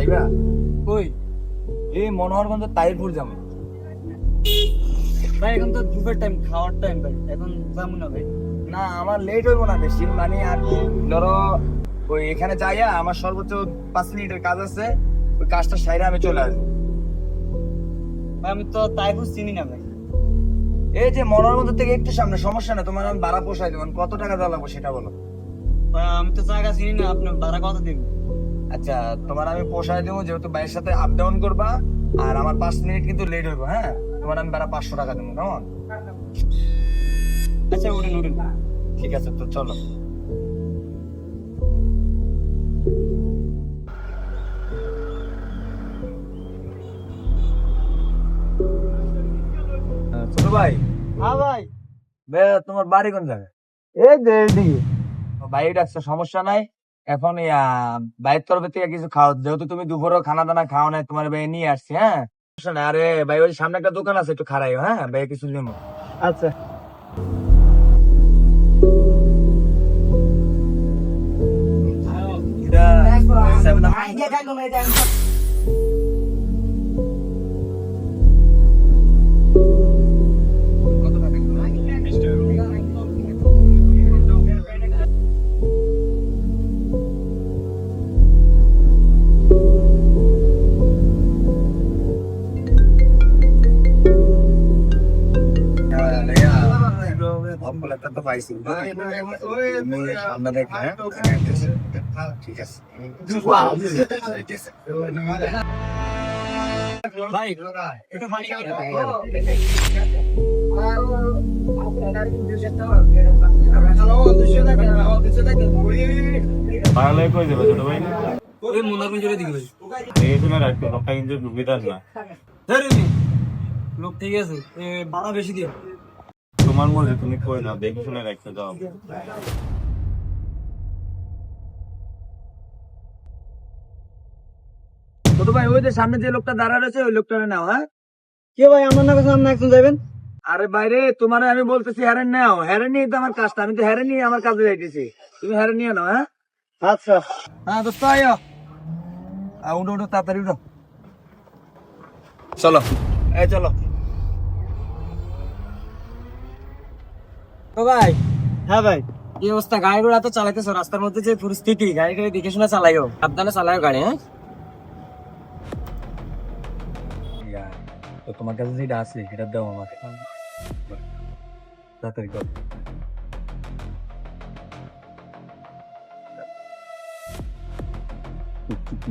আইবা কই এই মনোহরগঞ্জ তাইরপুর যাবো। ভাই এখন তো দুপুরের টাইম, খাওয়ার টাইম ভাই, এখন যাবো না ভাই। না আমার লেট হইব না বেশি, মানে আমি ধরো ওই এখানে যাইয়া আমার সর্বোচ্চ 5 মিনিটের কাজ আছে, ওই কাজটা সাইরে আমি চলে আসবো। ভাই আমি তো তাইপুর চিনি না ভাই। এই যে মনোহরগঞ্জ থেকে একটু সামনে, সমস্যা না, তোমার আমি ভাড়া পোষাই দেবেন, কত টাকা দেওয়া লাগবে সেটা বলো। ভাই আমি তো জায়গা চিনি না, আপনি ভাড়া কত দিন? আচ্ছা তোমার আমি পোষাই দেবো, যেহেতু ভাইয়ের সাথে আপ ডাউন করবা, আর আমার 5 মিনিট কিন্তু লেট হইব। হ্যাঁ, তোমার আমি ভাড়া 500 টাকা দেবো, কেমন? আচ্ছা উঠেন উঠেন। ঠিক আছে, তো চলো। ছোট ভাই, হ্যাঁ ভাই। তোমার বাড়ি কোন জায়গায়? এই যে এইদিকে। ভাই ডাকছে, সমস্যা নাই। এখন ভাইয়ের তরফ থেকে কিছু খাও, যেহেতু তুমি দুপুরেও খানা দানা খাও নাই, তোমার ভাই নিয়ে আসছি। হ্যাঁ, সমস্যা নাই। আরে ভাই ওই সামনে একটা দোকান আছে, একটু খারাইও। হ্যাঁ ভাই, কিছু নেবো। আচ্ছা তো পাইছি আপনাদের, হ্যাঁ? ঠিক আছে। ভাই একটু পানি খাও। তাহলে কই যাবে ছোট ভাই? ওই মুন্নারগঞ্জের দিকে ভাই। দেখে শুনে রাখতো, লোকটা কিন্তু সুবিধার না। ধরে নি লোক ঠিক আছে, ভাড়া বেশি দিয়ে। তোমার মধ্যে তুমি কই না, দেখে শুনে রাখতে যাও। ছোট ভাই, ওই যে সামনে যে লোকটা দাঁড়া রয়েছে, ওই লোকটা নাও। হ্যাঁ, কে ভাই আমার না কাছে আপনি একজন যাবেন? আরে বাইরে তোমার আমি বলতেছি হ্যারেন নাও, হ্যারেন নিয়ে তো আমার কাজটা, আমি তো হ্যারেন নিয়ে আমার কাজে যাইতেছি, তুমি হ্যারেন নিয়ে নাও। হ্যাঁ আচ্ছা হ্যাঁ দোস্ত, আয়ো উঠো উঠো, তাড়াতাড়ি উঠো, চলো। এই চলো। তো ভাই। হ্যাঁ ভাই, কি অবস্থা? গাড়ি ঘোড়া তো চালাইতেছো, রাস্তার মধ্যে যে পরিস্থিতি, গাড়ি গাড়ি দেখে শুনে চালাইও, সাবধানে চালাইও গাড়ি। হ্যাঁ তো তোমার কাছে যেটা আছে সেটা দাও আমাকে, তাড়াতাড়ি করো।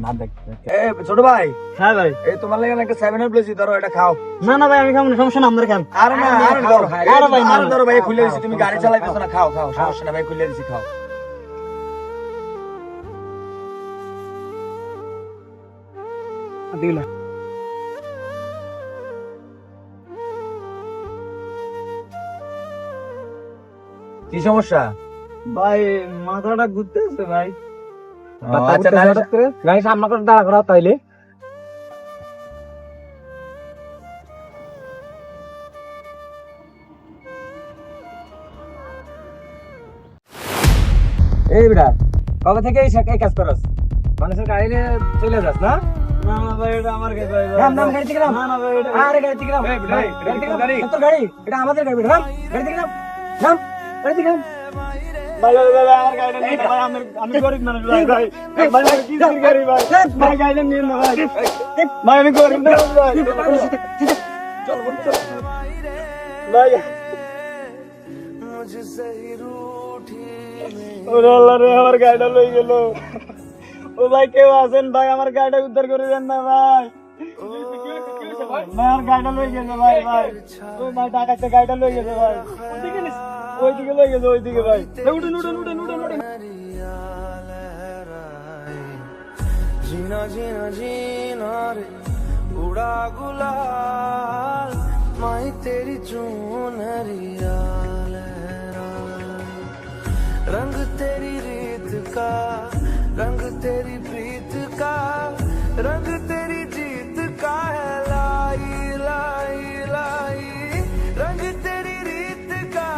না দেখ, ছোট ভাই। হ্যাঁ ভাই। এই তোমার লাগে একটা 7 প্লেসি, ধরো এটা খাও। না না ভাই আমি খাবো না, সমস্যা না, আমরা খান। আরে না, আরে ধরো ভাই, আরে ভাই, না, ধরো ভাই, খুলে খাও, দিছি, তুমি খাও, গাড়ি খাও, চালাইতেছো না, খাও খাও, সমস্যা না ভাই, খুলে দিছি, খাও। দিলা। কি সমস্যা? ভাই মাথাটা ঘুরতেছে ভাই। আচ্ছা, গাড়ি সামনে করে দাঁড়া করা তাইলে। এই বিড়া, কবে থেকে এই কাজ করস? মানুষের গাড়ি নিয়ে চলে যাস না? না না ভাই, এটা আমার গাড়ি ভাই। নাম নাম, গাড়ি থেকে নাম। না না ভাই, এটা আরে গাড়ি থেকে নাম, এই বিড়া, গাড়ি থেকে নাম, গাড়ি। তোর গাড়ি, এটা আমাদের গাড়ি, নাম গাড়ি থেকে নাম, নাম গাড়ি থেকে নাম। ভাই ভাই ভাই, আমার গাড়িটা নিয়ে না ভাই, আমি গরিব মানুষ ভাই। ভাই ভাই আমি কিসের গাড়ি ভাই? ভাই গাড়িটা নিয়ে না ভাই। ভাই আমি গরিব মানুষ ভাই। চল বল, চল। ভাই ওরে আল্লাহ রে, আমার গাড়িটা লই গেল। ও ভাই কেউ আছেন ভাই, আমার গাড়িটা উদ্ধার করে দেন না ভাই। ভাই আমার গাড়িটা লই গেছে ভাই। ভাই ওই ভাই ডাকাতে গাড়িটা লই গেছে ভাই। ওইদিকে লই গেছে, ওইদিকে ভাই। উঠেন উঠেন উঠেন উঠেন উঠেন। जीना जीना जीना रे उड़ा गुलाल माही तेरी चूनरिया लहराए रंग तेरी रीत का रंग तेरी प्रीत का रंग तेरी जीत का है लाई लाई लाई रंग तेरी रीत का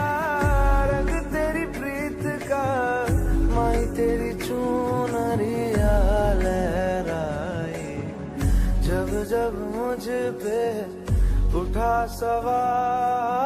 रंग तेरी प्रीत का माही तेरी चूनरिया लहराए जब मुझ पे उठा सवाल